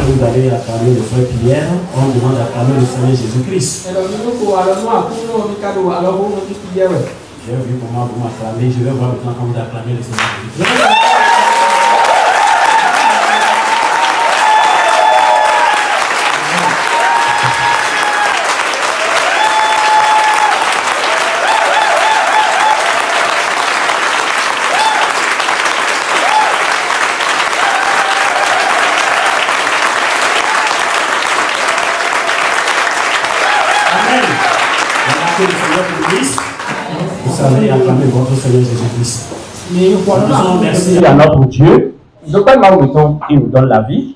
Vous allez acclamer le frère Pierre, on demande d'acclamer le Seigneur Jésus-Christ. J'ai vu comment vous m'acclamez, je vais voir maintenant comment vous acclamez le Seigneur Jésus-Christ. Vous allez acclamer votre Seigneur Jésus-Christ. Merci à notre Dieu qui nous donne la vie.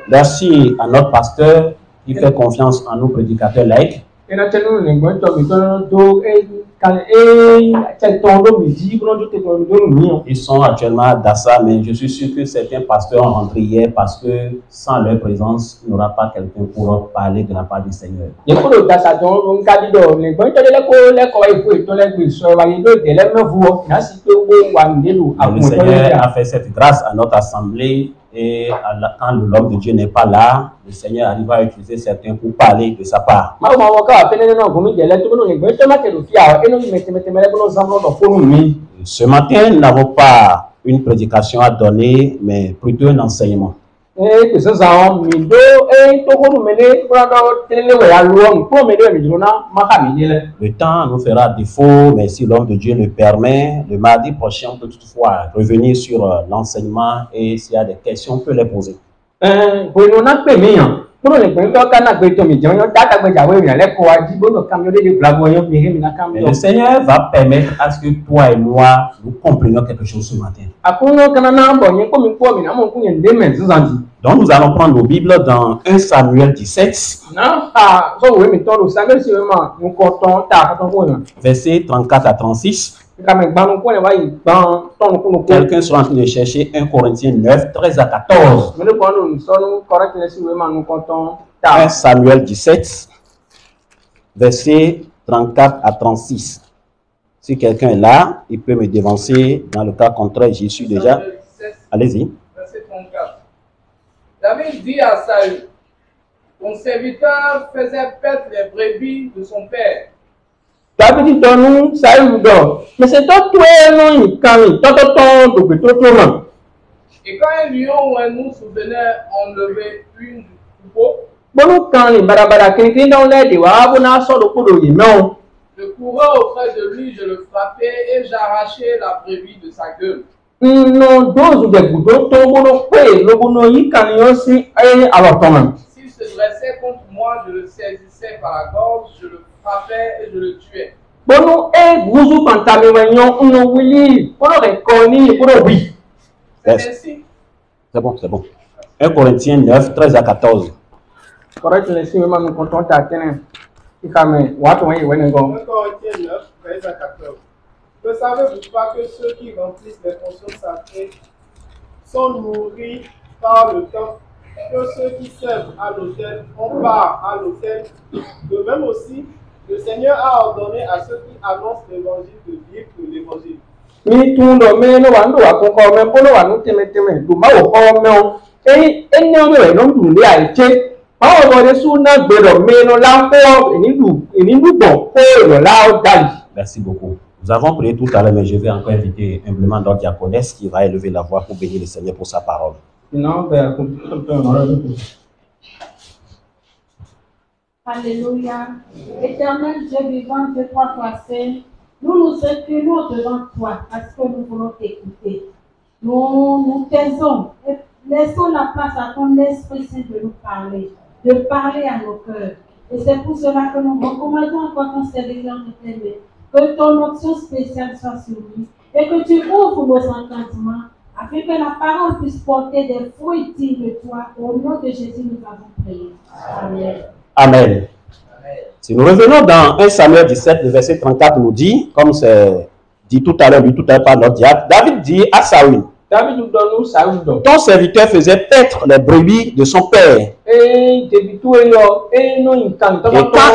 Merci à notre pasteur qui fait confiance en nous prédicateurs laïcs. Ils sont actuellement à Dassa, mais je suis sûr que certains pasteurs ont rentré hier parce que sans leur présence, il n'y aura pas quelqu'un pour parler de la part du Seigneur. Le Seigneur a fait cette grâce à notre assemblée et quand l'homme de Dieu n'est pas là, le Seigneur arrive à utiliser certains pour parler de sa part. Ce matin, nous n'avons pas une prédication à donner, mais plutôt un enseignement. Le temps nous fera défaut, mais si l'homme de Dieu le permet, le mardi prochain, on peut toutefois revenir sur l'enseignement et s'il y a des questions, on peut les poser. Mais le Seigneur va permettre à ce que toi et moi, nous comprenions quelque chose ce matin. Donc nous allons prendre nos Bibles dans 1 Samuel 17, versets 34 à 36. Quelqu'un sera en train de chercher 1 Corinthiens 9, 13 à 14. 1 Samuel 17, versets 34 à 36. Si quelqu'un est là, il peut me devancer. Dans le cas contraire, j'y suis déjà. Allez-y. Verset 34. David dit à Saül, ton serviteur faisait perdre les brebis de son père. David dit nous, Saül dort. Mais c'est toi, non, il calme. Et quand un lion ou un ours venait enlever une du troupeau, je courais auprès de lui, je le frappais et j'arrachais la brebis de sa gueule. S'il se dressait contre moi, je le saisissais par la gorge, je le frappais et je le tuais. C'est bon, c'est bon. 1 Corinthiens 9, 13 à 14. 1 Corinthiens 9, 13 à 14. Ne savez-vous pas que ceux qui remplissent les fonctions sacrées sont nourris par le temps, que ceux qui servent à l'autel ont part à l'autel? De même aussi, le Seigneur a ordonné à ceux qui annoncent l'évangile de vivre de l'évangile. Merci beaucoup. Nous avons prié tout à l'heure, mais je vais encore inviter humblement notre diaconesse qui va élever la voix pour bénir le Seigneur pour sa parole. Alléluia. Éternel Dieu vivant, Dieu trois fois saint, nous nous inclinons devant toi parce que nous voulons t'écouter. Nous taisons et laissons la place à ton Esprit Saint de nous parler, de parler à nos cœurs. Et c'est pour cela que nous recommandons encore ton serviteur de tes mains, que ton onction spéciale soit sur lui et que tu ouvres nos entendements afin que la parole puisse porter des fruits dignes de toi. Au nom de Jésus, nous avons prié. Amen. Amen. Si nous revenons dans 1 Samuel 17, le verset 34 nous dit, comme c'est dit tout à l'heure par notre diacre, David dit à Saül, ton serviteur faisait paître les brebis de son père. Et quand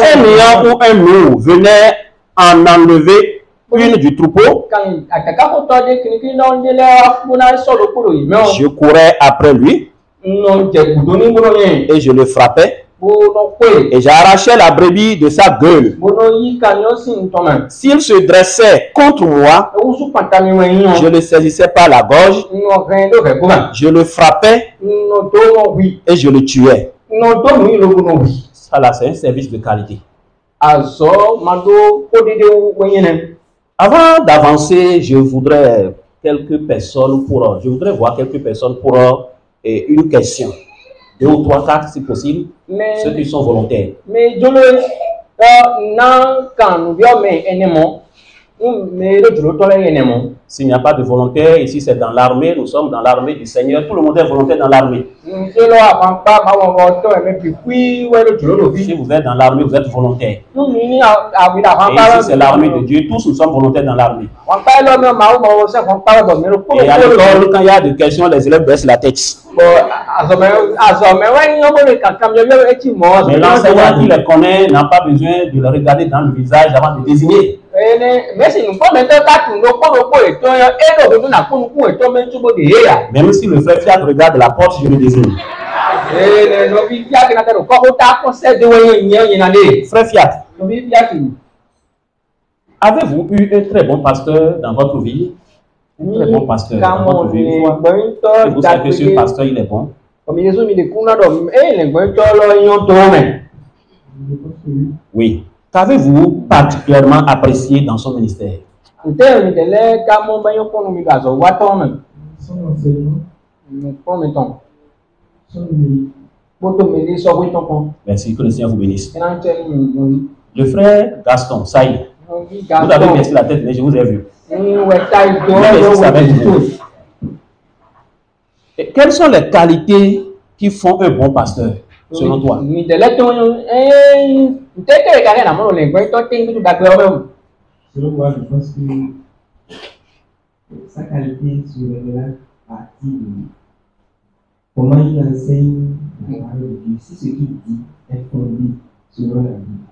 un lion ou un loup venait en enlever une du troupeau, je courais après lui et je le frappais. Et j'arrachais la brebis de sa gueule. S'il se dressait contre moi, je le saisissais par la gorge, je le frappais et je le tuais. Ça là, c'est un service de qualité. Avant d'avancer, je voudrais voir quelques personnes pour une question. 2 ou 3, 4 si possible, ceux qui sont volontaires. S'il n'y a pas de volontaires, ici c'est dans l'armée, nous sommes dans l'armée du Seigneur, tout le monde est volontaire dans l'armée. Si vous êtes dans l'armée, vous êtes volontaire. Et ici c'est l'armée de Dieu, tous nous sommes volontaires dans l'armée. Et à l'école, quand il y a des questions, les élèves baissent la tête. Mais l'enseignant qui les connaît n'a pas besoin de le regarder dans le visage avant de désigner. Même si le frère Fiat regarde la porte, je le désigne. Frère Fiat, avez-vous eu un très bon pasteur dans votre vie? Un très bon pasteur dans votre vie? Et vous savez que ce pasteur, il est bon? Oui. Qu'avez-vous particulièrement apprécié dans son ministère? Son enseignement, son Merci, que le Seigneur vous bénisse. Le frère Gaston, Saïd, vous avez baissé la tête, mais je vous ai vu. Et quelles sont les qualités qui font un bon pasteur, selon toi? Selon moi, je pense que sa qualité serait partie de comment il enseigne la parole de Dieu. Si ce qu'il dit est fondé selon la Bible.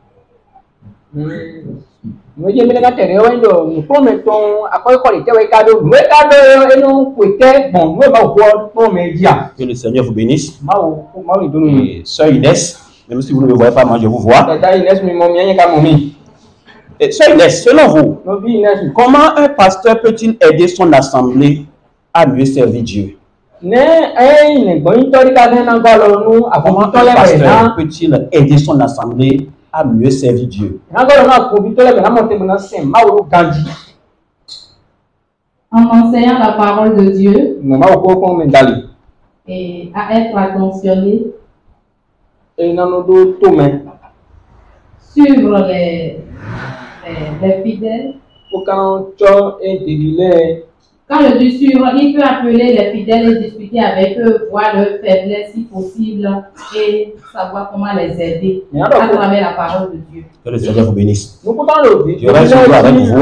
Que le Seigneur vous bénisse. Et Sœur Inès, même si vous ne me voyez pas, moi je vous vois. Et Sœur Inès, selon vous, comment un pasteur peut-il aider son assemblée à mieux servir Dieu? Comment un pasteur peut-il aider son assemblée à mieux servir Dieu? En enseignant la parole de Dieu et à être attentionné, suivre les fidèles. Quand je dis suivre, il peut appeler les fidèles et discuter avec eux, voir leurs faiblesses si possible et savoir comment les aider à travers la parole de Dieu. Que le Seigneur vous bénisse. Je reste toujours avec vous.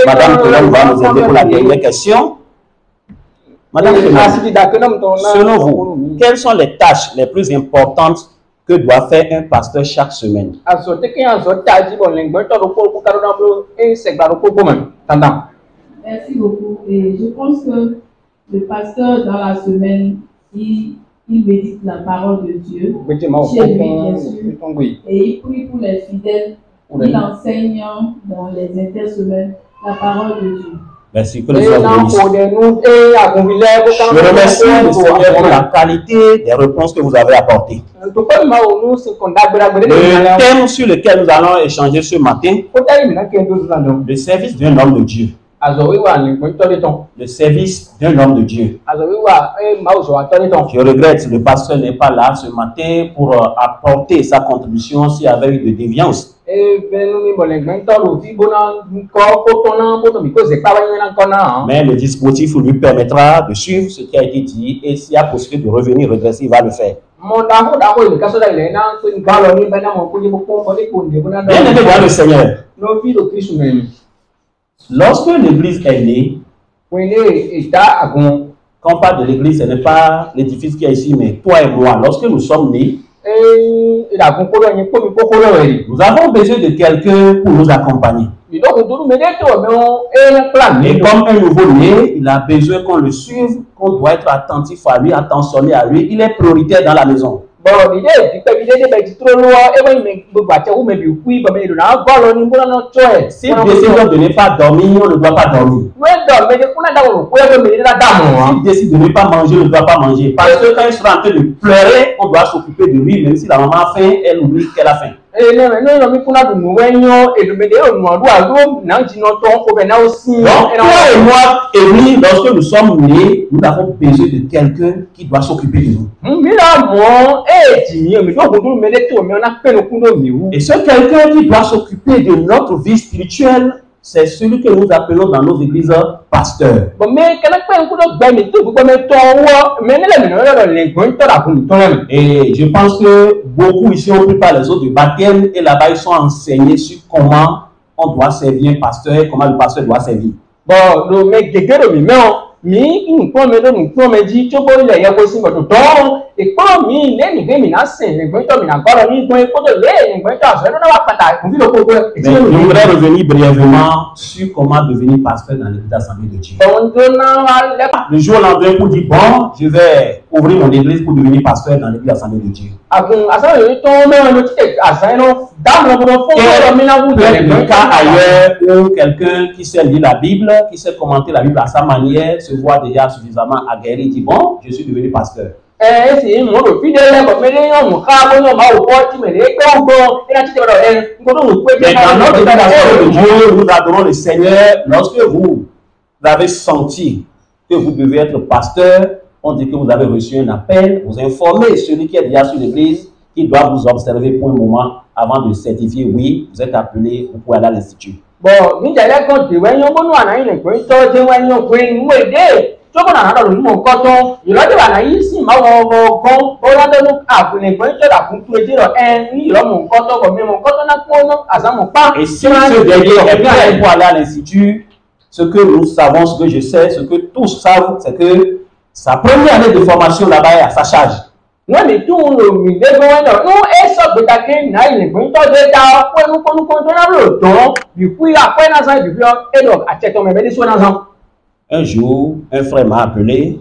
Madame Colombe va nous aider pour la dernière question. Madame Colombe, selon vous, quelles sont les tâches les plus importantes que doit faire un pasteur chaque semaine? Merci beaucoup. Et je pense que le pasteur, dans la semaine, il médite la parole de Dieu chez lui, bien sûr, et il prie pour les fidèles. Il enseigne dans les intersemaines la parole de Dieu. Merci, que le Seigneur vous bénisse. Je remercie le Seigneur pour la qualité des réponses que vous avez apportées. Le thème sur lequel nous allons échanger ce matin, le service d'un homme de Dieu. Le service d'un homme de Dieu. Je regrette, le pasteur n'est pas là ce matin pour apporter sa contribution s'il y avait eu de déviance. Mais le dispositif lui permettra de suivre ce qui a été dit et s'il y a possibilité de revenir redresser, il va le faire. Bien aimé voir le Seigneur. Lorsque l'église est née, quand on parle de l'église, ce n'est pas l'édifice qui est ici, mais toi et moi, lorsque nous sommes nés, nous avons besoin de quelqu'un pour nous accompagner. Et comme un nouveau-né, il a besoin qu'on le suive, qu'on doit être attentif à lui, attentionné à lui. Il est prioritaire dans la maison. S'il décide de ne pas dormir, on ne doit pas dormir. S'il décide de ne pas manger, on ne doit pas manger. Parce que quand il sera en train de pleurer, on doit s'occuper de lui, même si la maman a faim, elle oublie qu'elle a faim. Donc, toi et moi, Élie, lorsque nous sommes nés, nous avons besoin de quelqu'un qui doit s'occuper de nous. Et ce quelqu'un qui doit s'occuper de notre vie spirituelle, c'est celui que nous appelons dans nos églises pasteur. Et je pense que beaucoup ici ont pris par les autres du baptême et là-bas ils sont enseignés sur comment on doit servir un pasteur et comment le pasteur doit servir. Je voudrais revenir brièvement sur comment devenir pasteur dans l'église d'Assemblée de Dieu. Le jour au lendemain pour dire bon, je vais ouvrir mon église pour devenir pasteur dans l'église d'Assemblée de Dieu. Le cas ailleurs où quelqu'un qui sait lire la Bible, qui sait commenter la Bible à sa manière, se voit déjà suffisamment aguerri, dit bon, je suis devenu pasteur. Mais dans notre de Dieu, nous adorons le Seigneur. Lorsque vous avez senti que vous devez être pasteur, on dit que vous avez reçu un appel, vous informez celui qui est déjà sur l'église, qui doit vous observer pour un moment avant de certifier, oui, vous êtes appelé, vous pouvez aller à l'institut. Bon, nous allons continuer, nous allons aller à l'institut. Choko na nada lu mo koton ìlọ́dẹ̀ wà láyé sì máa wọ ọgbọ́n ó ládọ́nù àbùnìgbọ́n ìjọba fún tó ẹjẹ́ rọ ní ìlọ́mù kọ́tọ́ kọ̀ mímọ̀ kọ́tọ́ náà kó ná àsámù pa. Et si ce dernier est prêt pour aller à l'institut, ce que nous savons, ce que je sais, ce que tous savent, c'est que sa première année de formation là-bas est à sa charge. Wọ́n ní tún un lò mí lẹ́gbọ́n wọn náà ní ẹ sọ gbẹdàkẹ́ náà ìlẹ̀gbọ́n tọ́jú ẹja pẹ́ẹ́nù kọ́nùkọ́ tó náà lò tán bìkú àpẹ́ náà sàn bìkú ẹ̀dọ̀ àtẹ̀tọ̀ mẹ́fẹ́ ní sọ́nà sàn. Un jour, un frère m'a appelé.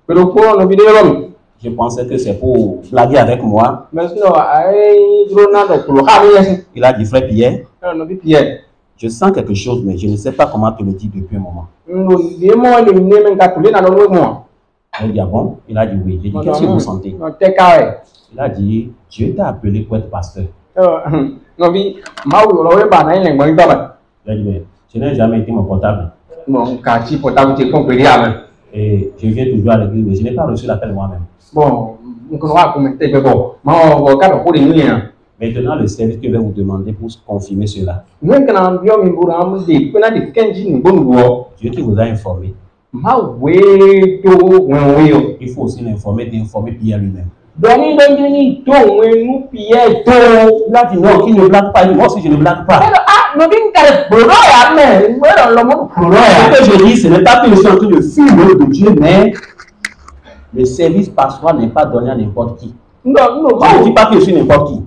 Je pensais que c'est pour blaguer avec moi. Il a dit, frère Pierre, je sens quelque chose, mais je ne sais pas comment te le dire depuis un moment. Il a dit, ah bon? Il a dit, oui. J'ai dit, qu'est-ce que vous sentez? Il a dit, Dieu t'a appelé pour être pasteur. Il a dit, mais je n'ai jamais été mon portable. Et je viens toujours à l'église, mais je n'ai pas reçu l'appel moi-même. Bon, Maintenant, le service que je vais vous demander pour confirmer cela. Dieu qui vous a informé. Il faut aussi l'informer, d'informer Pierre lui-même. Il a dit non, qui ne blague pas, moi aussi je ne blague pas. Ce que je dis, ce n'est pas que je suis en train de fumer de Dieu, mais le service pastoral n'est pas donné à n'importe qui. Je ne dis pas que je suis n'importe qui.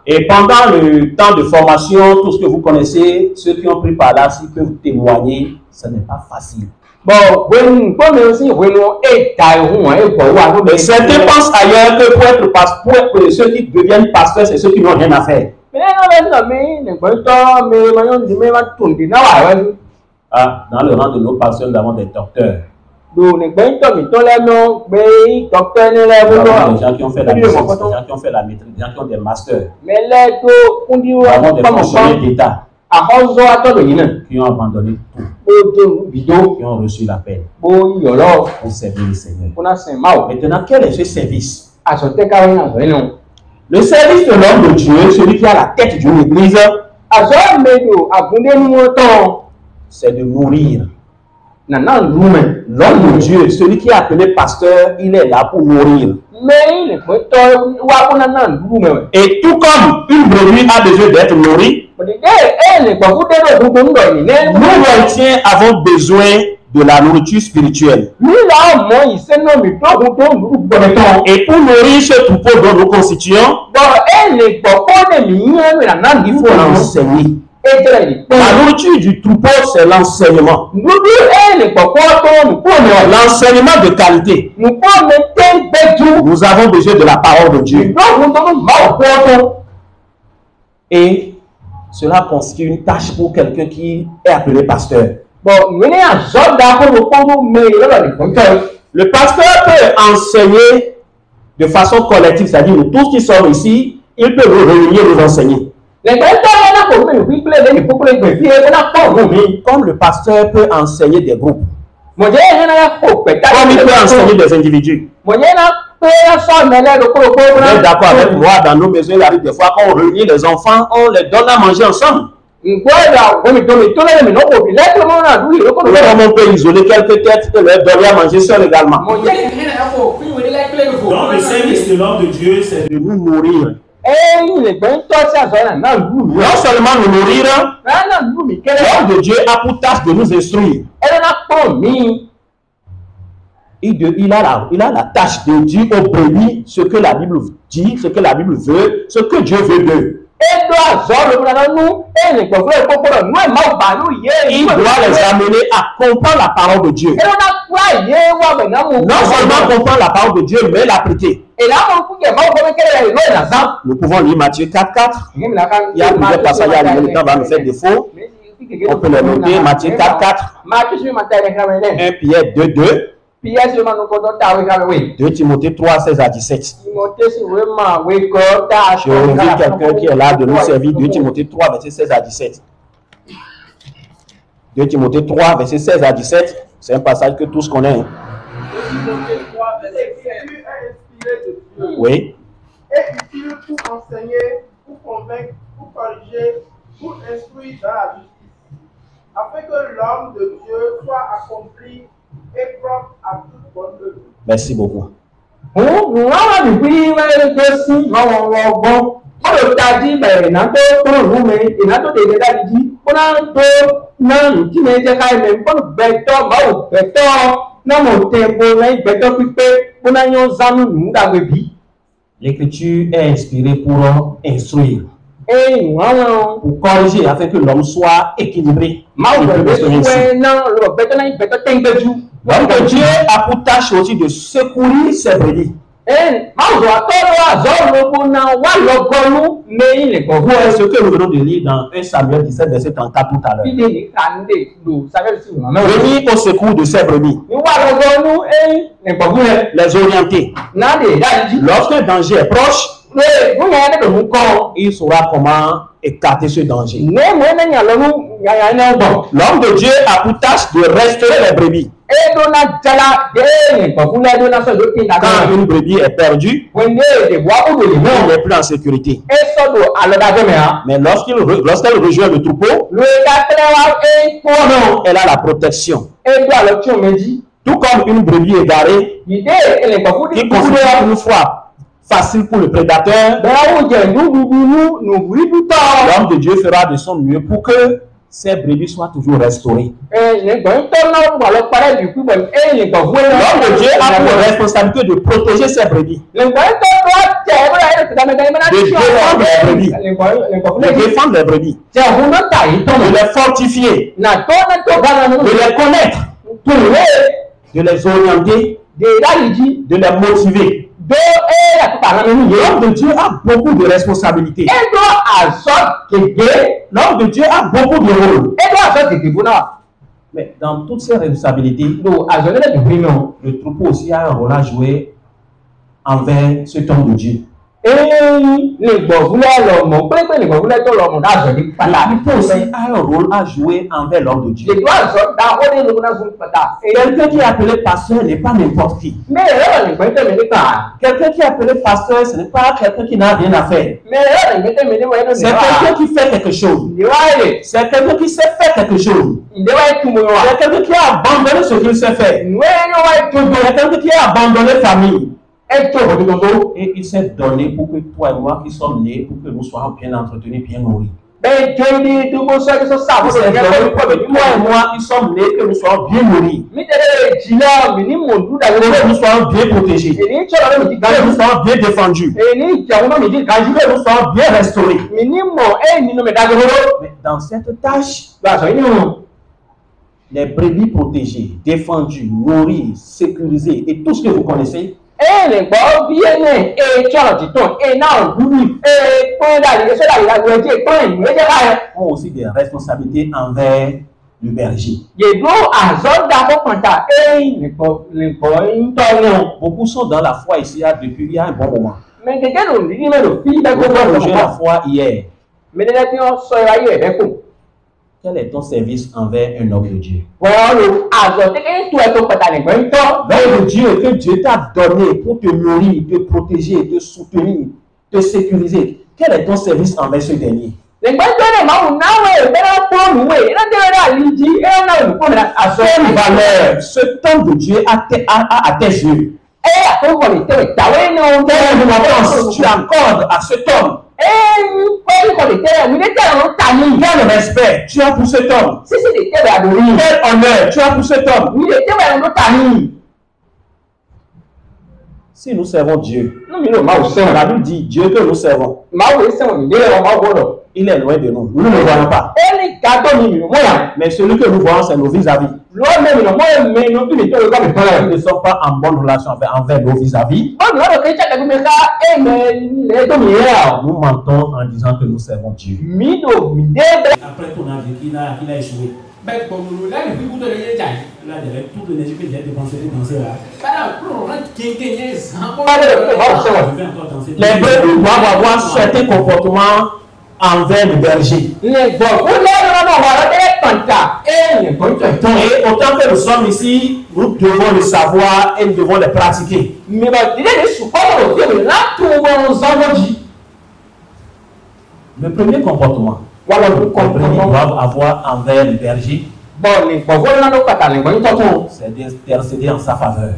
Et pendant le temps de formation, tout ce que vous connaissez, ceux qui ont pris par là, s'ils peuvent témoigner, ce n'est pas facile. Mais certains pensent ailleurs que pour être pasteur, ceux qui deviennent pasteurs, c'est ceux qui n'ont rien à faire. Ah, dans le rang de nos pasteurs, nous avons des docteurs. Nous avons des gens qui ont fait la licence, des gens qui ont fait la maîtrise, des gens qui ont des masters. Nous avons des fonctionnaires d'État qui ont abandonné tout, qui ont reçu l'appel pour servir le Seigneur. Maintenant, quel est ce service? Le service de l'homme de Dieu, celui qui a la tête d'une église, c'est de nourrir. L'homme de Dieu, celui qui est appelé pasteur, il est là pour nourrir. Et tout comme une brebis a besoin d'être nourrie, nous chrétiens avons besoin de la nourriture spirituelle. Et pour nourrir ce troupeau dont nous constituons, il faut l'enseigner. La nourriture du troupeau, c'est l'enseignement. L'enseignement de qualité. Nous avons besoin de la parole de Dieu. Et cela constitue une tâche pour quelqu'un qui est appelé pasteur. Le pasteur peut enseigner de façon collective, c'est-à-dire nous tous qui sommes ici, il peut nous réunir et nous enseigner. Comme le pasteur peut enseigner des groupes, comme il peut enseigner des individus. Vous êtes d'accord avec moi, dans nos maisons, il arrive des fois qu'on réunit les enfants, on les donne à manger ensemble. Comment on peut isoler quelques têtes et leur donner à manger seul également. Donc le service de l'homme de Dieu, c'est de nous nourrir. Non seulement nous nourrir, l'homme de Dieu a pour tâche de nous instruire. Il a la tâche de dire aux brebis ce que la Bible dit, ce que la Bible veut, ce que Dieu veut d'eux. Il doit les amener à comprendre la parole de Dieu. Non seulement comprendre la parole de Dieu, mais l'appliquer. Nous pouvons lire Matthieu 4.4. Il y a plusieurs passages à lire, le temps va nous faire défaut. On peut les noter. Matthieu 4.4. 1 Pierre 2.2. 2 Timothée 3, 16 à 17. Je invite quelqu'un qui est là de nous servir. 2 Timothée 3, verset 16 à 17. 2 Timothée 3, verset 16 à 17. C'est un passage que tous connaissent. 2 Timothée 3, verset 16. L'écriture est inspirée de Dieu. Oui. Et utile pour enseigner, pour convaincre, pour corriger, pour instruire dans la justice, afin que l'homme de Dieu soit accompli et propre à toute bonne œuvre. Merci beaucoup. L'écriture est inspirée pour instruire, pour corriger, afin que l'homme soit équilibré. L'homme de Dieu a pour tâche aussi de secourir ses brebis. Ce que nous venons de lire dans 1 Samuel 17, verset 34 tout à l'heure. Venir au secours de ses brebis. Les orienter. Lorsqu'un danger est proche, il saura comment écarter ce danger. L'homme de Dieu a pour tâche de restaurer les brebis. Quand une brebis est perdue, il n'est plus en sécurité. Mais lorsqu'elle rejoint le troupeau, elle a la protection. Tout comme une brebis égarée, qui constitue une fois facile pour le prédateur, l'homme de Dieu fera de son mieux pour que ces brebis soient toujours restaurées. L'homme de Dieu a pour responsabilité de protéger ses brebis, de défendre les brebis, de les fortifier, de les connaître, de les orienter, de les motiver. L'homme de Dieu a beaucoup de responsabilités. L'homme de Dieu a beaucoup de rôles. Mais dans toutes ces responsabilités, le troupeau aussi a un rôle à jouer envers cet homme de Dieu. Le troupeau aussi a un rôle à jouer envers l'homme de Dieu. Quelqu'un qui est appelé pasteur n'est pas n'importe qui. Quelqu'un qui est appelé pasteur, ce n'est pas quelqu'un qui n'a rien à faire. C'est quelqu'un qui fait quelque chose. C'est quelqu'un qui sait faire quelque chose. C'est quelqu'un qui a abandonné ce qu'il sait faire. C'est quelqu'un qui a abandonné la famille. Et il s'est donné pour que toi et moi qui sommes nés, pour que nous soyons bien entretenus, bien nourris. C'est donné pour que toi et moi qui sommes nés, que nous soyons bien nourris. Que nous soyons bien protégés. Que nous soyons bien défendus. Que nous soyons bien restaurés. Mais dans cette tâche, les brebis protégées, défendues, nourries, sécurisées et tout ce que vous connaissez, ont aussi des responsabilités envers le berger. Beaucoup sont dans la foi ici depuis il y a un bon moment. Beaucoup ont rejoint la foi hier. Quel est ton service envers un homme de Dieu? L'homme de Dieu que Dieu t'a donné pour te nourrir, te protéger, te soutenir, te sécuriser. Quel est ton service envers ce dernier? Quelle valeur cet homme de Dieu a à tes yeux? Quelle importance tu accordes à cet homme? Quel respect tu as pour cet homme? Quel honneur tu as pour cet homme? Si nous servons Dieu, la Bible dit Dieu que nous servons, il est loin de nous. Nous ne le voyons pas. Mais celui que nous voyons, c'est nos vis-à-vis. Nous ne sommes pas en bonne relation envers nos vis-à-vis. Nous mentons en disant que nous servons Dieu. Après qu'on a vu qu'il a échoué. Il a tout l'énergie que j'ai dépensé de danser là. Les brebis doivent avoir certains comportements envers le berger. temps. Et autant que nous sommes ici, nous devons le savoir et nous devons le pratiquer. Mais il est des supports de là tout le monde dit. Le premier comportement Voilà le que les brebis comportement. doivent avoir envers le berger, Bon, les pauvres n'ont pas talent. Bon, ils sont c'est d'intercéder en sa faveur.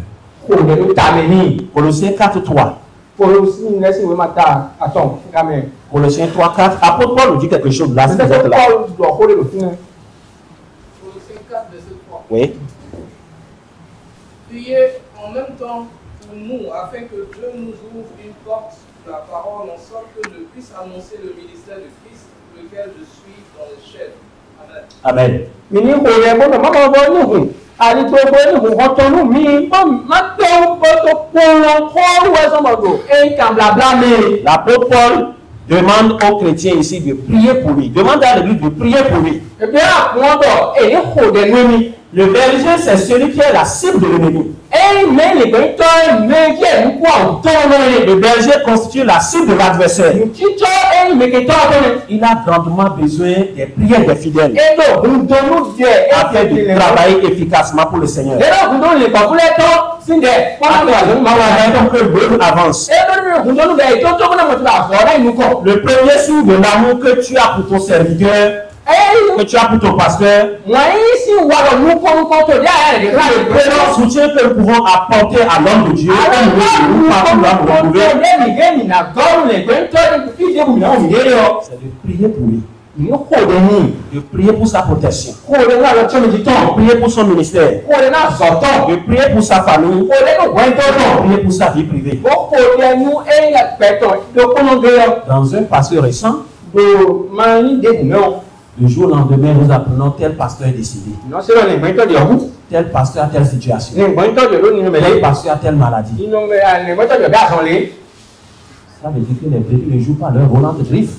pour nous t'amener. Colossiens 4:3. Pour aussi nous laisser le matin. Attends, quand même. Colossiens 3:4. Apôtre Paul nous dit quelque chose là, si vous êtes là. Paul doit rouler le final. Colossiens 4, verset 3. Oui. Priez en même temps pour nous, afin que Dieu nous ouvre une porte de la parole, en sorte que je puisse annoncer le ministère de Christ, pour lequel je suis dans les chaînes. Amen. Amen. Mini kore bo ma ma bo ni hu ari to bo ni hu hoto nu mi ma ma to bo to polo ko wa so ma do e kan bla bla me. L'apôtre Paul demande aux chrétiens ici de prier pour lui. Demande à l'église de prier pour lui. E bi a ko do e ni ko de nu mi. Le berger, c'est celui qui est la cible de l'ennemi. E me le gbe to me ki e nu ko o to no Le berger constitue la cible de l'adversaire. ni ti to e me ke to to Il a grandement besoin des prières des fidèles e do gun do nu de e afin de travailler efficacement pour le Seigneur. e do gun do le pa kule to sin de wa na wa zo ma wa na Afin que le peuple avance. e do gun do nu de to to na mo ti ba so na inu ko. Le premier signe de l'amour que tu as pour ton serviteur, que tu as pour ton pasteur, si le soutien que nous pouvons apporter à l'homme de Dieu, c'est de prier pour lui, de prier pour sa protection, de prier pour son ministère, de prier pour sa famille, de prier pour sa vie privée. Dans un passé récent, le jour au lendemain, nous apprenons tel pasteur est décédé, tel pasteur a telle situation, tel pasteur a telle maladie. Ça veut dire que les brebis ne jouent pas leur rôle entre griffes.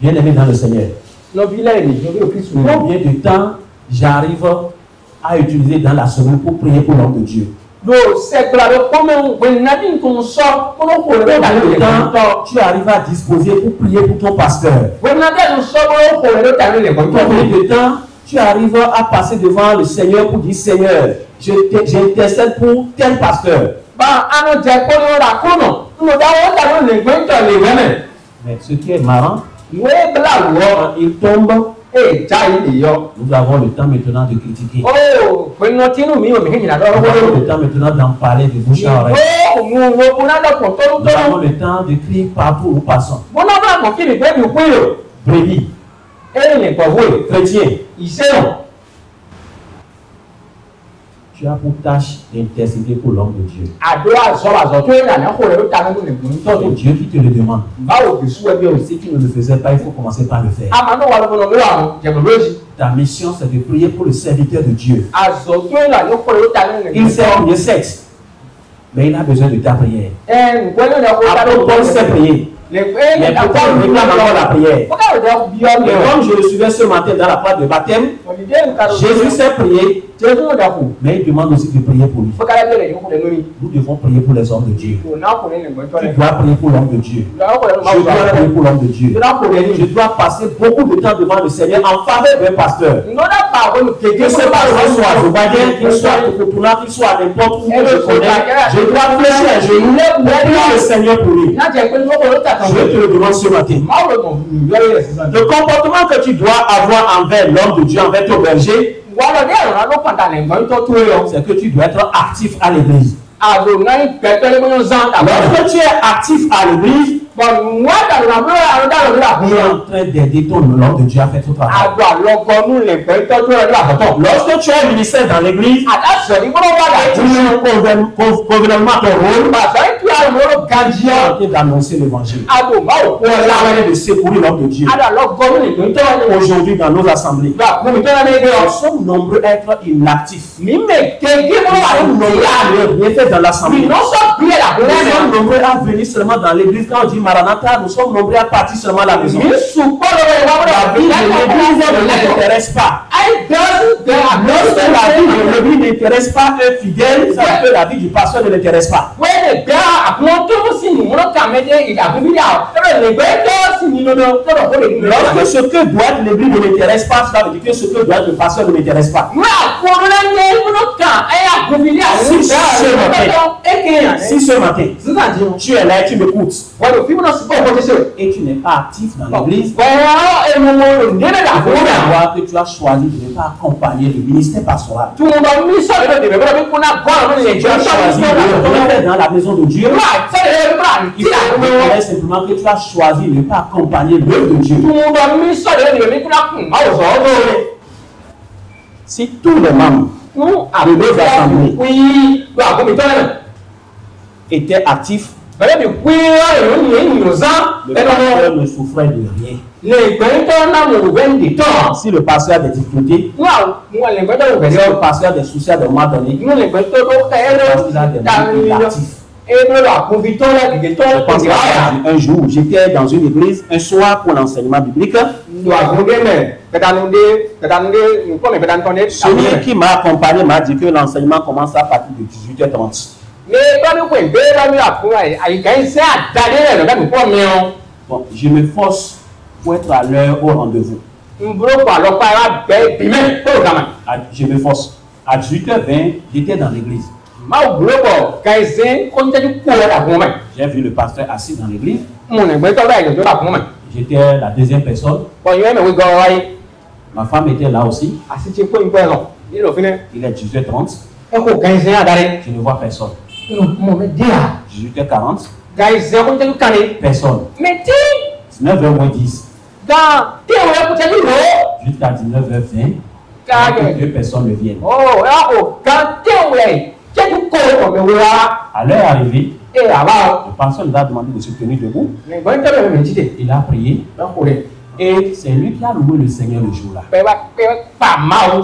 Bien aimé dans le Seigneur, combien de temps j'arrive à utiliser dans la semaine pour prier pour l'homme de Dieu? Combien de temps tu arrives à disposer pour prier pour ton pasteur? Combien de temps tu arrives à passer devant le Seigneur pour dire Seigneur, j'intercède pour tel pasteur? Mais ce qui est marrant, quand il tombe, nous avons le temps maintenant de critiquer. Nous avons le temps maintenant d'en parler de bouche à oreille. Nous avons le temps de crier partout où nous passons. Brebis, chrétiens, tu as pour tâche d'intercéder pour l'homme de Dieu. C'est Dieu qui te le demande. Si tu ne le faisais pas, il faut commencer par le faire. Ta mission, c'est de prier pour le serviteur de Dieu. Il sait prier sexe, mais il a besoin de ta prière. Apôtre Paul sait prier, mais pourquoi il réclame encore la prière? Et comme je le suivais ce matin dans la place de baptême, Jésus sait prier, mais il demande aussi de prier pour lui. Nous devons prier pour les hommes de Dieu. Tu dois prier pour l'homme de Dieu. Je dois prier pour l'homme de Dieu. Je dois passer beaucoup de temps devant le Seigneur en faveur d'un pasteur. Que ce pasteur soit à Zobadien, qu'il soit à Tokotouna, qu'il soit à n'importe où que je connais, je dois fléchir à genoux pour prier le Seigneur pour lui. Je te le demande ce matin. Le comportement que tu dois avoir envers l'homme de Dieu, envers ton berger, c'est que tu dois être actif à l'église. Lorsque tu es actif à l'église, tu es en train d'aider ton l'homme de Dieu à faire tout travail. Lorsque tu es ministère dans l'église, tu joues convenablement ton rôle, tu es en train d'annoncer l'évangile. Tu es en train de secourir l'homme de Dieu. Aujourd'hui dans nos assemblées, nous sommes nombreux à être inactifs. Nous sommes nombreux à rien faire dans l'assemblée. Nous sommes nombreux à venir seulement dans l'église quand on dit Maranatha, nous sommes nombreux à partir seulement à la maison. La vie de l'église ne t'intéresse pas. Lorsque la vie de l'église n'intéresse pas un fidèle, ça veut dire que la vie du pasteur ne l'intéresse pas. Lorsque ce que doit être l'église ne m'intéresse pas, cela veut dire que ce que doit être le pasteur ne m'intéresse pas. Si ce matin, tu es là et tu m'écoutes, et tu n'es pas actif dans l'église, il faut savoir que tu as choisi de ne pas accompagner le ministère pastoral. Tu as choisi de rentrer dans la maison de Dieu. Il faut simplement que tu as choisi de ne pas accompagner l'œuvre de Dieu. Si tous les membres de nos assemblées étaient actifs, le pasteur ne souffrait de rien. Si le pasteur a des difficultés, si le pasteur a des soucis à un moment donné, parce qu'il a des membres actifs. Un jour, j'étais dans une église, un soir pour l'enseignement biblique. Celui qui m'a accompagné m'a dit que l'enseignement commence à partir de 18h30. Bon, je me force pour être à l'heure au rendez-vous. Je me force. À 18h20, j'étais dans l'église. J'ai vu le pasteur assis dans l'église. J'étais la deuxième personne. Ma femme était là aussi. Il est 18h30. Je ne vois personne. 18h40. Personne. 19h moins 10. Jusqu'à 19h20. Deux personnes ne viennent. À l'heure arrivée, le pasteur nous a demandé de se tenir debout. Il a prié. Et c'est lui qui a loué le Seigneur le jour-là.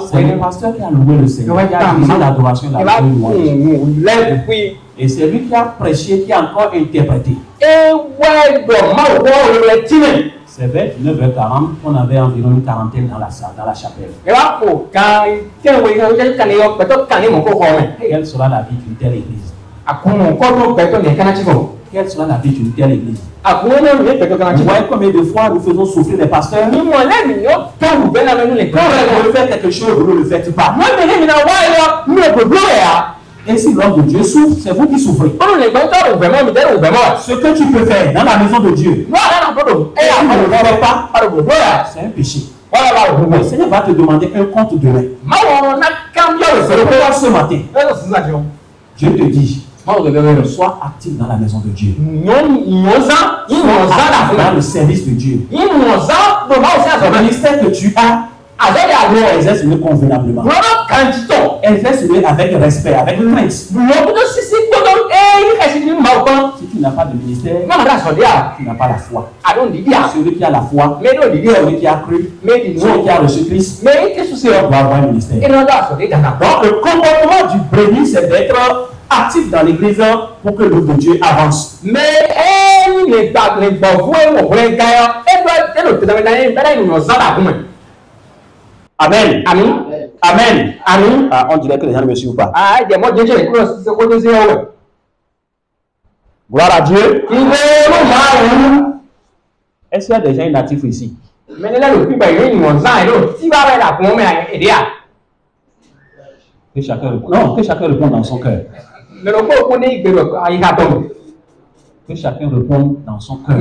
C'est le pasteur qui a loué le Seigneur, qui a dirigé l'adoration et la louange. Et c'est lui qui a prêché, qui a encore interprété. C'est vers 9h40 qu'on avait environ une quarantaine dans la chapelle. Quelle sera la vie d'une telle église? Quelle sera la vie d'une telle église? Vous voyez combien de fois nous faisons souffrir les pasteurs? Quand vous voulez faire quelque chose, vous ne le faites pas. Et si l'homme de Dieu souffre, c'est vous qui souffrez. Ce que tu peux faire dans la maison de Dieu, et tu ne le fais pas, c'est un péché. Le Seigneur va te demander un compte demain. C'est pourquoi ce matin, je te dis, sois actif dans la maison de Dieu. Sois actif dans le service de Dieu. Le ministère que tu as, exerce-le convenablement. Exerce-le avec respect, avec crainte. Si tu n'as pas de ministère, tu n'as pas la foi. Celui qui a la foi, celui qui a cru, celui qui a reçu Christ, doit avoir un ministère. Donc le comportement du brebis, c'est d'être actif dans l'église pour que l'œuvre de Dieu avance. Amen. Amen. Amen. Amen. Ah, on dirait que les gens ne me suivent pas. Gloire à Dieu. Est-ce qu'il y a des gens inactifs ici? Que chacun réponde. Non, que chacun réponde dans son cœur. Que chacun réponde dans son cœur.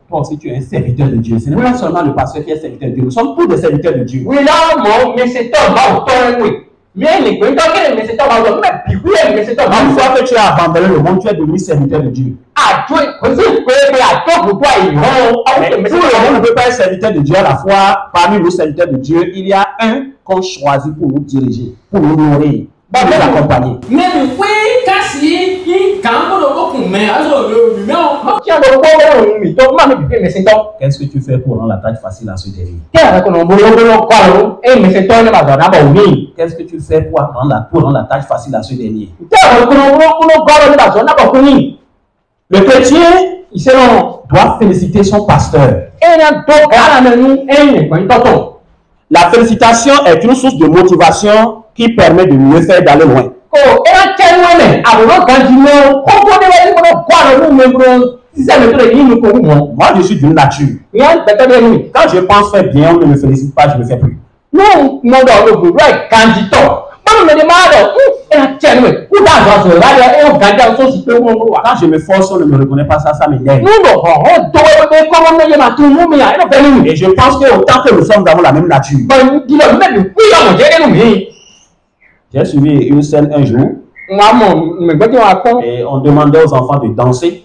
Toi aussi, tu es un serviteur de Dieu. Ce n'est pas seulement le pasteur qui est serviteur de Dieu. Nous sommes tous des serviteurs de Dieu. Une fois que tu as abandonné le monde, tu es devenu serviteur de Dieu. Tout le monde ne peut pas être serviteur de Dieu à la fois. Parmi nos serviteurs de Dieu, il y a un qu'on choisit pour nous diriger, pour nous nourrir, pour nous accompagner. Qu'est-ce que tu fais pour rendre la tâche facile à ce dernier? Qu'est-ce que tu fais pour rendre la tâche facile à ce dernier? Le chrétien, doit féliciter son pasteur. La félicitation est une source de motivation qui permet de mieux faire, d'aller loin. Oh, et un tel moment, avant quand tu me comprenez quoi nous même si ça me donne Moi, je suis d'une nature. Quand je pense faire bien, on ne me félicite pas, je ne le fais plus. Non, mon dans le bout, candidat. Moi, me demande, et un tel moment, où quand je me force, on ne me reconnaît pas, ça m'énerve. Et je pense que autant que nous sommes dans la même nature. J'ai suivi une scène un jour et on demandait aux enfants de danser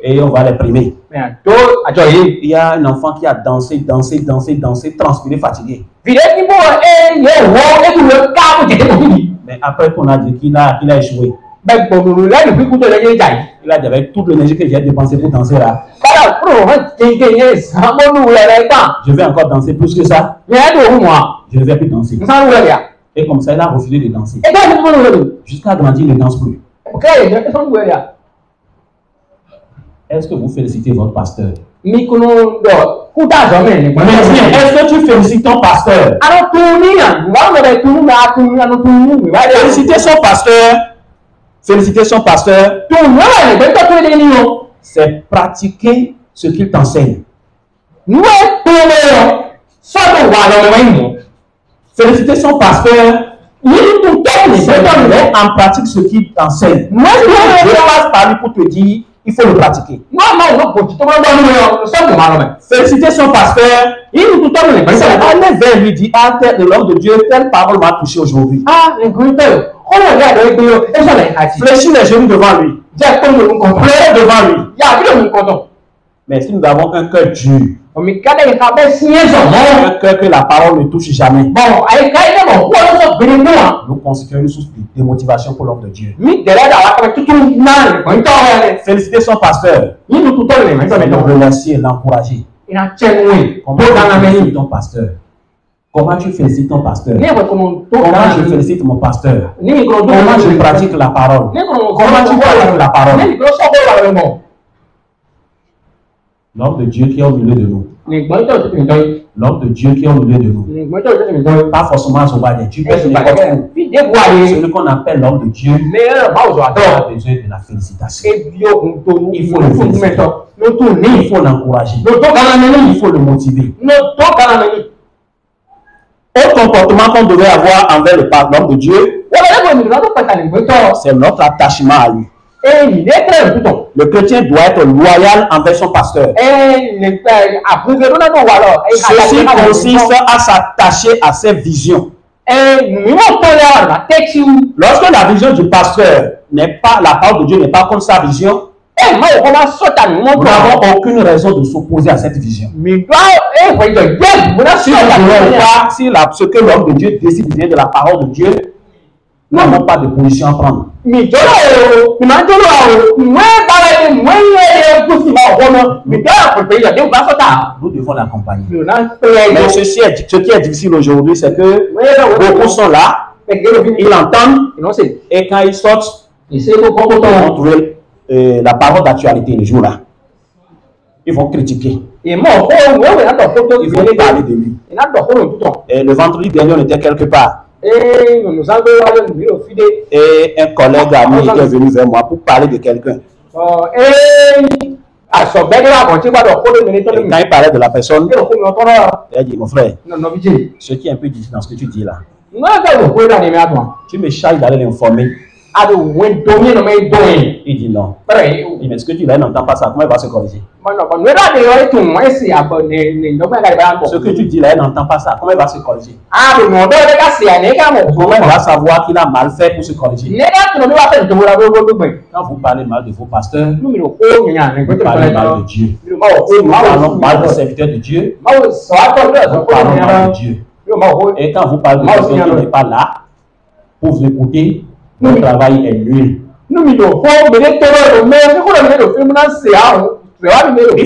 et on va les primer. Il y a un enfant qui a dansé, transpiré, fatigué. Mais après qu'on a dit qu'il a échoué, il a dit avec toute l'énergie que j'ai dépensée pour danser là, je vais encore danser plus que ça. Je ne vais plus danser. Et comme ça, il a refusé de danser. Jusqu'à grandir, il ne danse plus. Est-ce que vous félicitez votre pasteur? Mais est-ce que tu félicites ton pasteur? Féliciter son pasteur. Féliciter son pasteur. C'est pratiquer ce qu'il t'enseigne. Féliciter son pasteur, c'est en pratique ce qu'il t'enseigne. Je passe par lui pour te dire, il faut le pratiquer. Féliciter son pasteur, aller vers lui dire, ah, de l'homme de Dieu, telle parole m'a touché aujourd'hui. Fléchis les genoux devant lui. Pleurer devant lui. Mais si nous avons un cœur dur, un cœur que la parole ne touche jamais, nous constituons une source de démotivation pour l'homme de Dieu. Féliciter son pasteur, le remercier et l'encourager. Comment tu félicites ton pasteur? Comment je félicite mon pasteur? Comment je pratique la parole? Comment tu pratiques la parole? L'homme de Dieu qui est au milieu de nous. L'homme de Dieu qui est au milieu de nous. Pas forcément sauvage. Tu peux se celui qu'on appelle l'homme de Dieu. A besoin de la félicitation. Il faut le féliciter. Il faut l'encourager. Il faut le motiver. Autre comportement qu'on devrait avoir envers l'homme de Dieu, c'est notre attachement à lui. Le chrétien doit être loyal envers son pasteur. Ceci consiste à s'attacher à ses visions. Lorsque la vision du pasteur n'est pas, la parole de Dieu n'est pas comme sa vision, nous n'avons aucune raison de s'opposer à cette vision. Si ce que l'homme de Dieu décide de la parole de Dieu, nous n'avons pas de position à prendre. Nous devons l'accompagner. Mais ce qui est difficile aujourd'hui, c'est que beaucoup sont là, ils l'entendent, et quand ils sortent, ils vont trouver la parole d'actualité le jour-là. Ils vont critiquer. Ils vont parler de lui. Et le vendredi dernier, on était quelque part. Et un collègue ami est venu vers moi pour parler de quelqu'un. Quand il parlait de la personne, il a dit, mon frère, ce qui est un peu difficile dans ce que tu dis là, tu me charges d'aller l'informer. Il dit non. Il dit, mais ce que tu dis, n'entend pas ça, comment il va se corriger? Ce que tu dis là, il n'entend pas ça, comment il va se corriger? Comment il va savoir qu'il a mal fait pour se corriger? Quand vous parlez mal de vos pasteurs, vous parlez mal de Dieu. Si nous parlons mal des serviteurs de Dieu, nous parlons mal de Dieu. Et quand vous parlez de quelqu'un qui n'est pas là pour vous écouter, le travail est nul. Il faut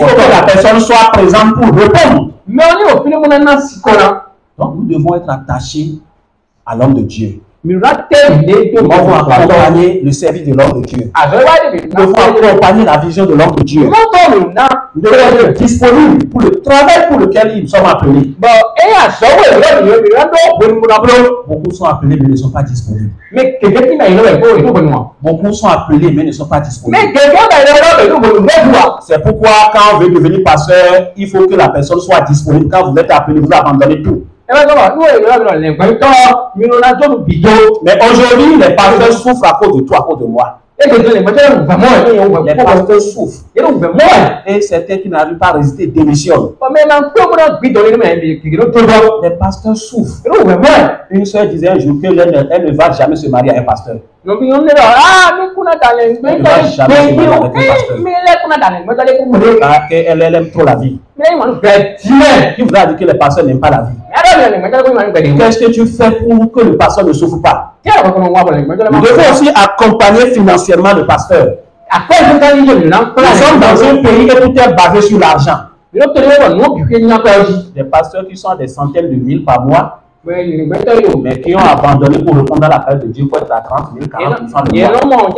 que la personne soit présente pour répondre. Donc nous devons être attachés à l'homme de Dieu. Nous devons accompagner le service de l'homme de Dieu. Nous devons accompagner la vision de l'homme de Dieu. Nous devons être disponibles pour le travail pour lequel nous sommes appelés. Beaucoup sont appelés mais ne sont pas disponibles. Beaucoup sont appelés mais ne sont pas disponibles. C'est pourquoi quand on veut devenir pasteur, il faut que la personne soit disponible. Quand vous êtes appelé, vous abandonnez tout. Mais aujourd'hui, les pasteurs souffrent à cause de toi, à cause de moi. Les pasteurs souffrent. Et certains qui n'arrivent pas à résister démissionnent. Les pasteurs souffrent. Une soeur disait un jour qu'elle ne va jamais se marier à un pasteur. Elle ne va jamais se marier avec un pasteur. Car elle aime trop la vie. Qui vous a dit que les pasteurs n'aiment pas la vie? Qu'est-ce que tu fais pour que le pasteur ne souffre pas? Nous devons aussi accompagner financièrement le pasteur. Nous sommes dans un pays où tout est basé sur l'argent. Des pasteurs qui sont à des centaines de mille par mois, mais qui ont abandonné pour répondre à l'appel de Dieu pour être à 30 000, 40 000 francs le mois.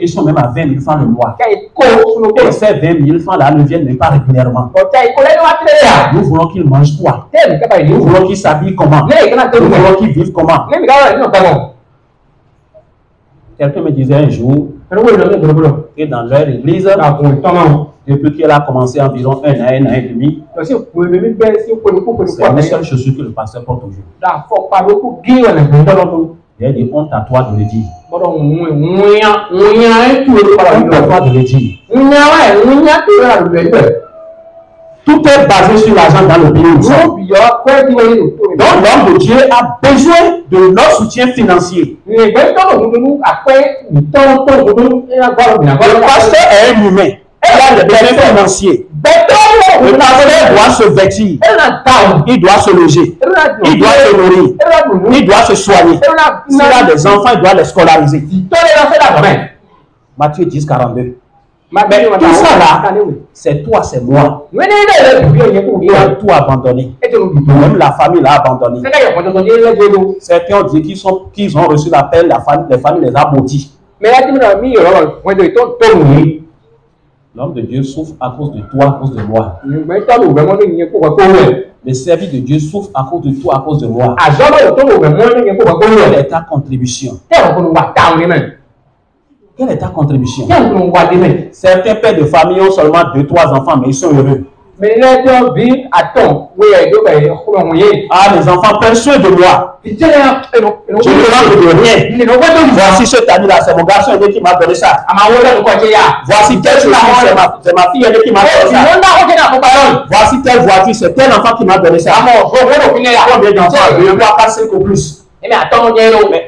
Ils sont même à 20 000 francs le mois. Et ces 20 000 francs là ne viennent même pas régulièrement. Nous voulons qu'ils mangent quoi? Nous voulons qu'ils s'habillent comment? Nous voulons qu'ils vivent comment? Quelqu'un me disait un jour que dans leur église, depuis qu'elle a commencé environ un an et demi, c'est une seule chaussure que le pasteur porte toujours. Il dit honte à toi de le dire. Honte à toi de le dire. Tout est basé sur l'argent dans le pays. Donc l'homme de Dieu a besoin de notre soutien financier. Le pasteur est un humain. Il a des besoins financiers. Le pasteur doit se vêtir. Il doit se loger. Il doit se nourrir. Il doit se soigner. S'il a des enfants, il doit les scolariser. Matthieu 10, 42. Mais tout ça là, c'est toi, c'est moi. Il a tout abandonné. Même la famille l'a abandonné. Certains ont dit qu'ils ont reçu l'appel, les familles les a maudits. L'homme de Dieu souffre à cause de toi, à cause de moi. Le service de Dieu souffre à cause de toi, à cause de moi. Quelle est ta contribution? Quelle est ta contribution? Certains pères de famille ont seulement 2-3 enfants, mais ils sont heureux. Ah, les enfants prennent soin de moi. Je ne demande de rien. Voici cette année-là, c'est mon garçon qui m'a donné ça. Voici telle chose, c'est ma fille qui m'a donné ça. Voici telle voiture, c'est tel enfant qui m'a donné ça. Combien d'enfants? Je ne vois pas 5 ou plus. Mais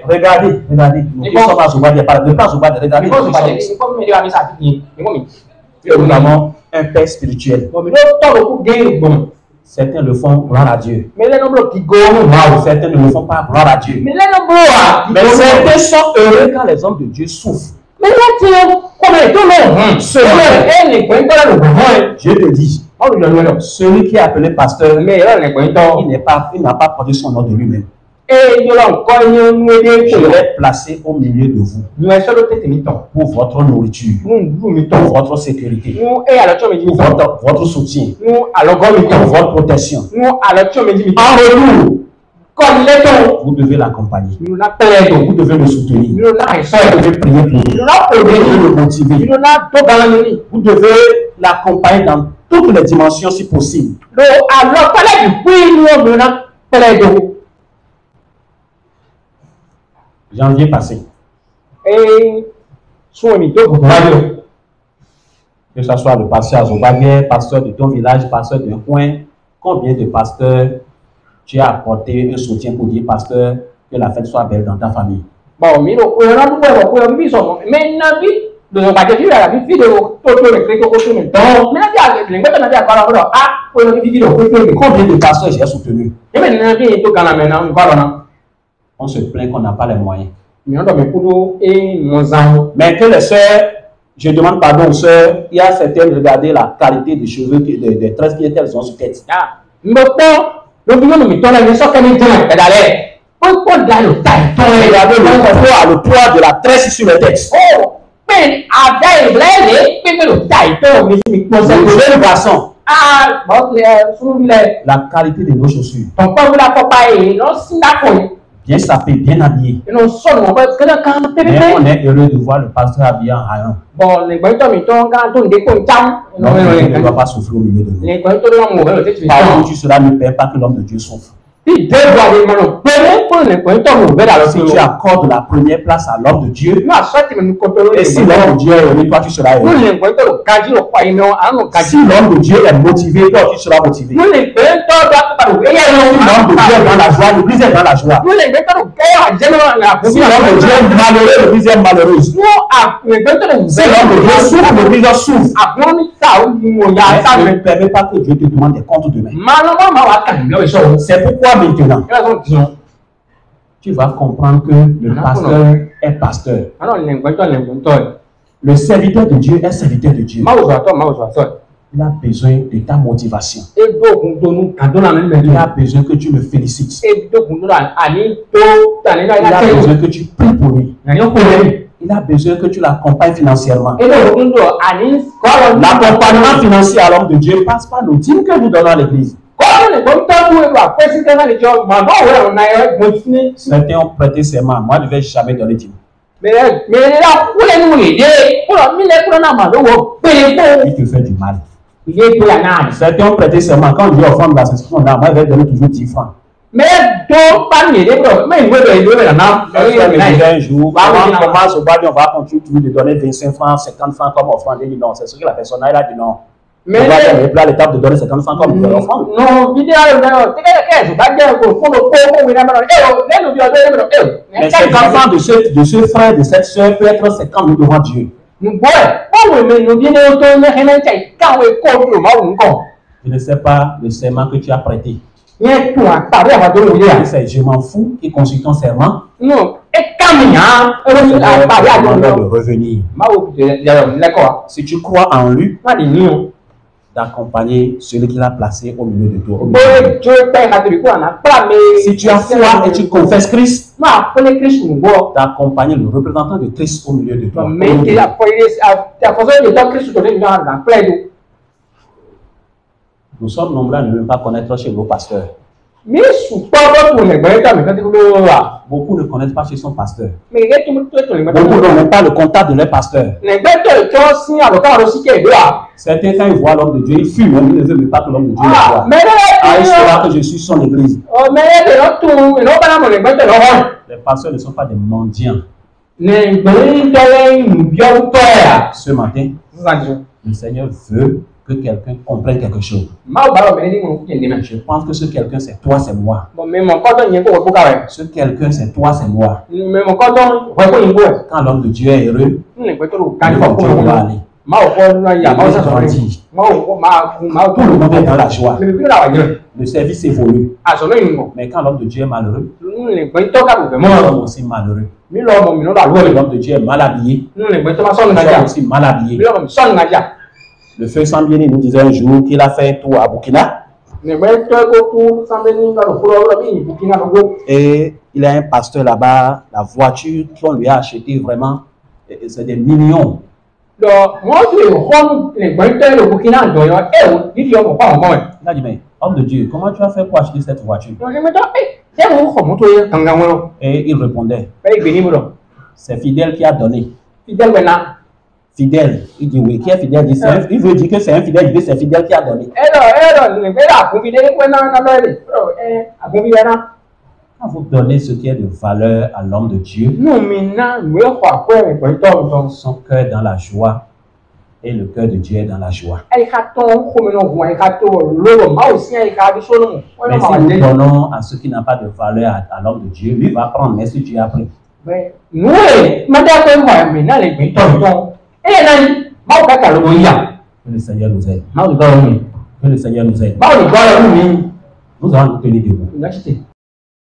regardez. Nous sommes à Zougbade, regardez. Nous avons un père spirituel. Certains le font gloire à Dieu. Certains ne le font pas gloire à Dieu. Mais certains sont heureux quand les hommes de Dieu souffrent. Je te dis, celui qui est appelé pasteur, il n'a pas porté son nom de lui-même. Je l'ai placé au milieu de vous pour votre nourriture, pour votre sécurité, pour votre soutien, pour votre protection. En retour, vous devez l'accompagner, vous devez le soutenir, vous devez prier pour lui, vous devez le motiver, vous devez l'accompagner dans toutes les dimensions si possible. Janvier passé, que ce soit le pasteur à Zougbade, pasteur de ton village, pasteur d'un coin, combien de pasteurs tu as apporté un soutien pour dire, pasteur, que la fête soit belle dans ta famille? Combien de pasteurs j'ai soutenu? On se plaint qu'on n'a pas les moyens. Mais que les sœurs, je demande pardon aux sœurs, il y a certaines, regardez la qualité des cheveux, des tresses qu'elles ont sur tête. lóbi yóò mi tọ́lá ní sọ́kẹ́ ní dùn ẹ̀dá rẹ̀ ó pọ̀ dànù tàìtọ́ Il y rẹ̀. avait le poids de la tresse sur les textes. ó pé àdá ìrẹ́lẹ̀ pé mélòó tàìtọ́ mi sí mi pọ̀ Le sẹ́kọ̀ọ́. jeune garçon, Súnlẹ̀ la qualité de nos chaussures. tọ̀pọ̀ wíwá kọ́pa yìí lọ sí dákọ̀ Bien sapé, bien habillé. inú sọ̀nù wọn bẹ́ẹ̀ kẹ́lẹ́ kan Mais pépépé. on est heureux de voir le pasteur habillé en rayon. Bon, les gens qui sont quand on décolle tam. Donc, il ne va pas souffrir au milieu de nous. Les gens qui sont mauvais, c'est Pardon, tu cela ne permet pas que l'homme de Dieu souffre. si Dieu doit les manos, pour les gens qui sont mauvais dans le Si tu accordes la première place à l'homme de Dieu, nous soit nous comprenons et si l'homme de Dieu est heureux, toi tu seras nous heureux. les gens qui sont gardés au foyer, nous allons Si garder. l'homme de Dieu est motivé, toi tu seras motivé. Nous les gens qui sont dans le Si l'homme de Dieu est dans la joie, l'église est dans la joie. nous les gens qui sont dans Si l'homme de Dieu est malheureux, l'église est malheureuse. nous les gens qui Si l'homme de Dieu souffre, l'église souffre. appelons ça ou du mot Mais ça ne permet pas que Dieu te demande des comptes demain. malheureusement ma wa kan là so C'est pourquoi maintenant, là sont disons tu vas comprendre que le pasteur est pasteur. alors les gens qui sont Le serviteur de Dieu est serviteur de Dieu. ma wa so Il a besoin de ta motivation. ego kundonu kadona na Il a me besoin que tu le félicites. ego kundona ani to tani na Il a ya besoin que tu pries pour lui. ani ko le Il a besoin que tu l'accompagnes financièrement. ego kundo ani ko L'accompagnement financier à l'homme de Dieu passe par le dîme que nous donnons à l'église. ko le ko ta mu ba pesi kana le jo ma no we na ya mo tini Certains ont prêté serment. Moi, je ne vais jamais donner dîme. me la ku le nu ni de ko mi le ko na ma lo wo pe ko Il te fait du mal. ye ko ya na Certains ont prêté serment. Quand Dieu offre la session, moi, je vais donner toujours 10 francs. me do pa ni de bro me we do na na Un jour, on commence au bas, on va continuer toujours de donner 25 francs, 50 francs comme offrande. Il dit non, c'est ce que la personne a dit non. mais On va faire l'étape de donner 50 francs comme offrande. no video no te que eso ba je ko ko ko mi na ma le no bi o de Mais 50 francs de ce frère, de cette soeur peut être 50 000 devant Dieu. Je ne sais pas le serment que tu as prêté. C'est je m'en fous qui consulte ton serment. De revenir. Si tu crois en lui, d'accompagner celui qui l'a placé au milieu de toi. Si tu as foi et tu confesses Christ, d'accompagner le représentant de Christ au milieu de toi. Nous sommes nombreux à ne même pas connaître chez nos pasteurs. Beaucoup ne connaissent pas chez son pasteur. Beaucoup n'ont même pas le contact de leur pasteur. Certains, quand ils voient l'homme de Dieu, ils fuient même, ils ne veulent même pas que l'homme de Dieu le voit. Il saura que je suis son église. Les pasteurs ne sont pas des mendiants. Ce matin, le Seigneur veut que quelqu'un comprenne quelque chose. Je pense que ce quelqu'un, c'est toi, c'est moi. Ce quelqu'un, c'est toi, c'est moi. Quand l'homme de Dieu est heureux, l'homme de Dieu va aller. Tout le monde est dans la joie. Le service évolue. Mais quand l'homme de Dieu est malheureux, nous sommes aussi malheureux. L'homme de Dieu est mal habillé. Nous sommes aussi mal habillés. Le feu Sambieni nous disait un jour qu'il a fait un tour à Burkina. Et il a un pasteur là-bas, la voiture qu'on lui a achetée vraiment, c'est des millions. Il a dit, mais homme de Dieu, comment tu as fait pour acheter cette voiture? Et il répondait, c'est Fidèle qui a donné. Fidèle, il dit oui, qui est fidèle? Il veut dire que c'est un fidèle, il dit c'est Fidèle qui a donné. Quand vous donnez ce qui est de valeur à l'homme de Dieu, son cœur est dans la joie et le cœur de Dieu est dans la joie. Mais si nous donnons à ceux qui n'ont pas de valeur à l'homme de Dieu, lui va prendre, mais si Dieu a pris. Que le Seigneur nous aide. Que le Seigneur nous aide. Nous allons nous tenir debout.